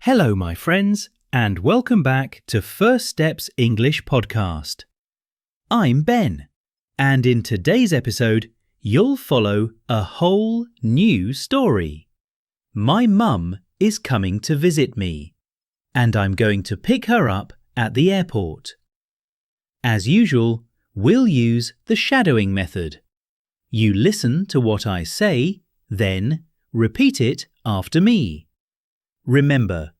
Hello, my friends, and welcome back to First Steps English Podcast. I'm Ben, and in today's episode, you'll follow a whole new story. My mum is coming to visit me, and I'm going to pick her up at the airport. As usual, we'll use the shadowing method. You listen to what I say, then repeat it after me. Remember,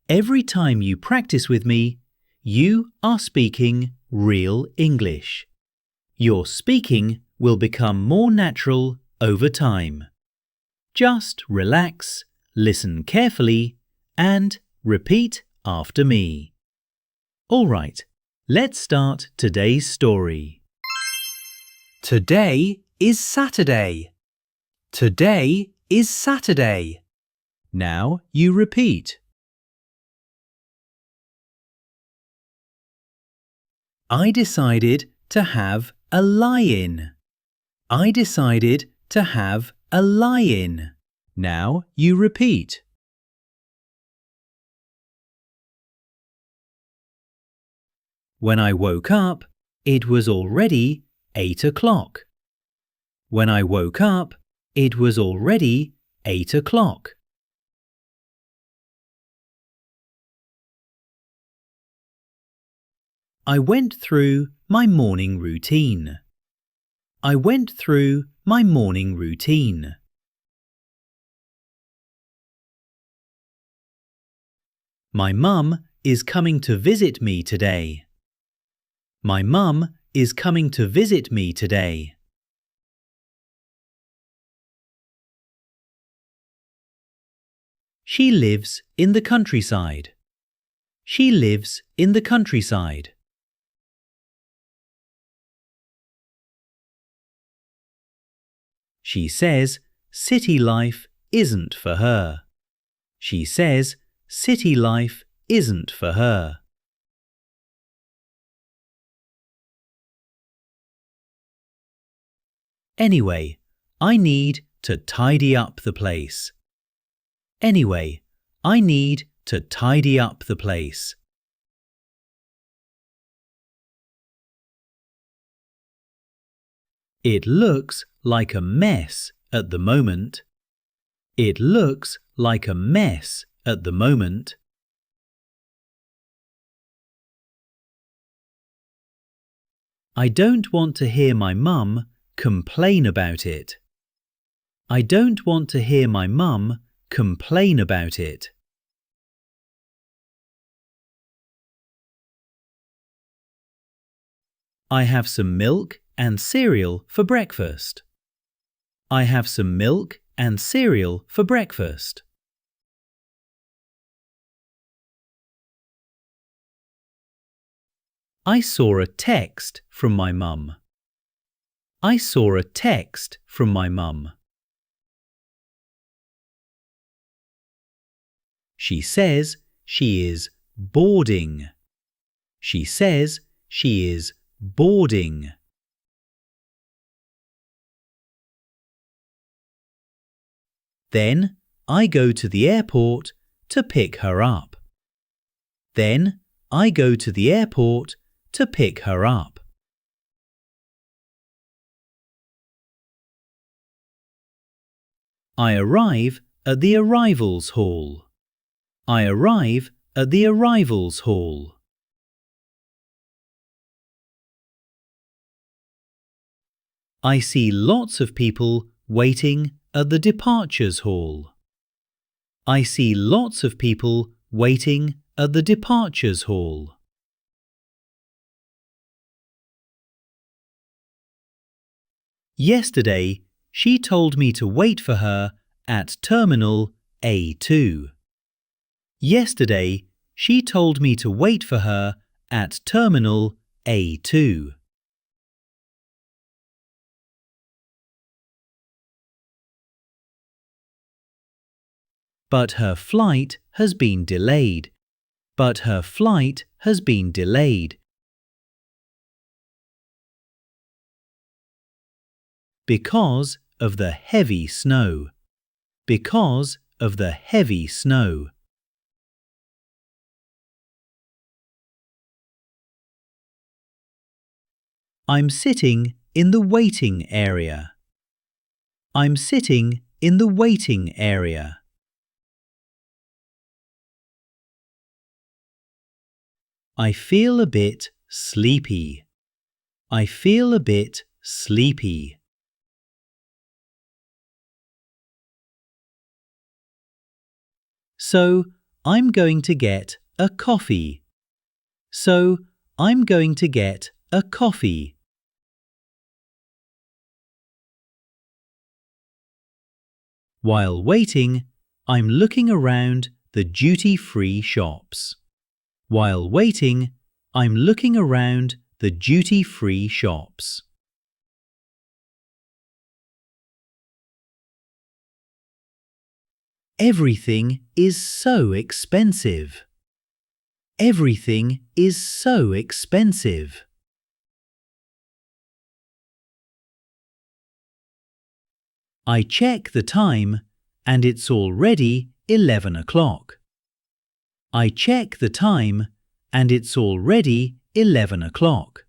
every time you practice with me, you are speaking real English. Your speaking will become more natural over time. Just relax, listen carefully, and repeat after me. All right, let's start today's story. Today is Saturday. Today is Saturday. Now you repeat. I decided to have a lie-in. I decided to have a lie-in. Now you repeat. When I woke up, it was already 8 o'clock. When I woke up, it was already 8 o'clock. I went through my morning routine. I went through my morning routine. My mum is coming to visit me today. My mum is coming to visit me today. She lives in the countryside. She lives in the countryside. She says city life isn't for her. She says city life isn't for her. Anyway, I need to tidy up the place. Anyway, I need to tidy up the place. It looks like a mess at the moment. It looks like a mess at the moment. I don't want to hear my mum complain about it. I don't want to hear my mum complain about it. I have some milk and cereal for breakfast. I have some milk and cereal for breakfast. I saw a text from my mum. I saw a text from my mum. She says she is boarding. She says she is boarding. Then I go to the airport to pick her up. Then I go to the airport to pick her up. I arrive at the arrivals hall. I arrive at the arrivals hall. I see lots of people waiting at the departures hall. I see lots of people waiting at the departures hall. Yesterday, she told me to wait for her at Terminal A2. Yesterday, she told me to wait for her at Terminal A2. But her flight has been delayed. But her flight has been delayed. Because of the heavy snow. Because of the heavy snow. I'm sitting in the waiting area. I'm sitting in the waiting area. I feel a bit sleepy. I feel a bit sleepy. So, I'm going to get a coffee. So, I'm going to get a coffee. While waiting, I'm looking around the duty-free shops. While waiting, I'm looking around the duty-free shops. Everything is so expensive. Everything is so expensive. I check the time and it's already 11 o'clock. I check the time and it's already 11 o'clock.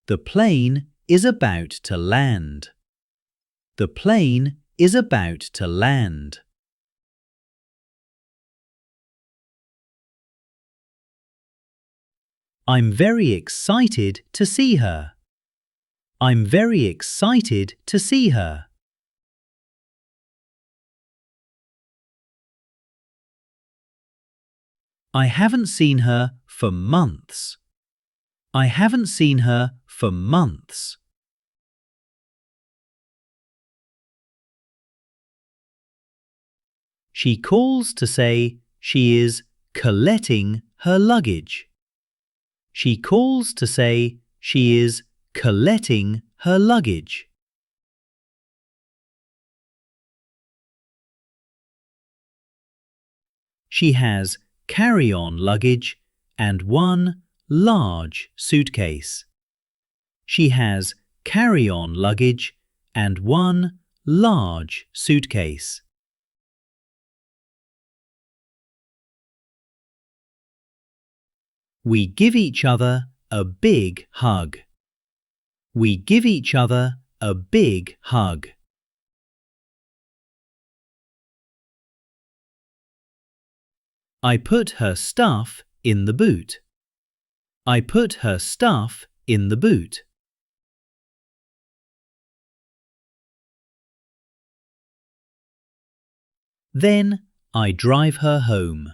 The plane is about to land. The plane is about to land. I'm very excited to see her. I'm very excited to see her. I haven't seen her for months. I haven't seen her for months. She calls to say she is collecting her luggage. She calls to say she is collecting her luggage. She has carry-on luggage and one large suitcase. She has carry-on luggage and one large suitcase. We give each other a big hug. We give each other a big hug. I put her stuff in the boot. I put her stuff in the boot. Then I drive her home.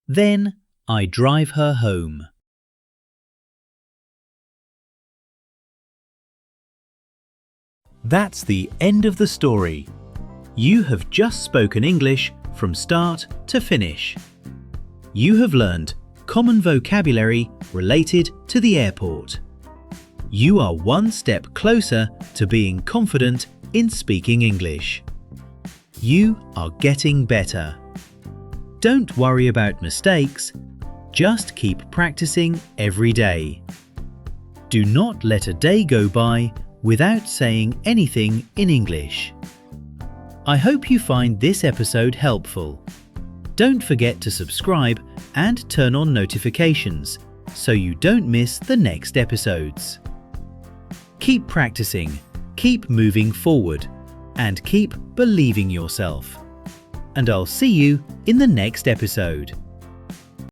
Then I drive her home. That's the end of the story. You have just spoken English from start to finish. You have learned common vocabulary related to the airport. You are one step closer to being confident in speaking English. You are getting better. Don't worry about mistakes, just keep practicing every day. Do not let a day go by without saying anything in English. I hope you find this episode helpful. Don't forget to subscribe and turn on notifications so you don't miss the next episodes. Keep practicing, keep moving forward, and keep believing yourself. And I'll see you in the next episode.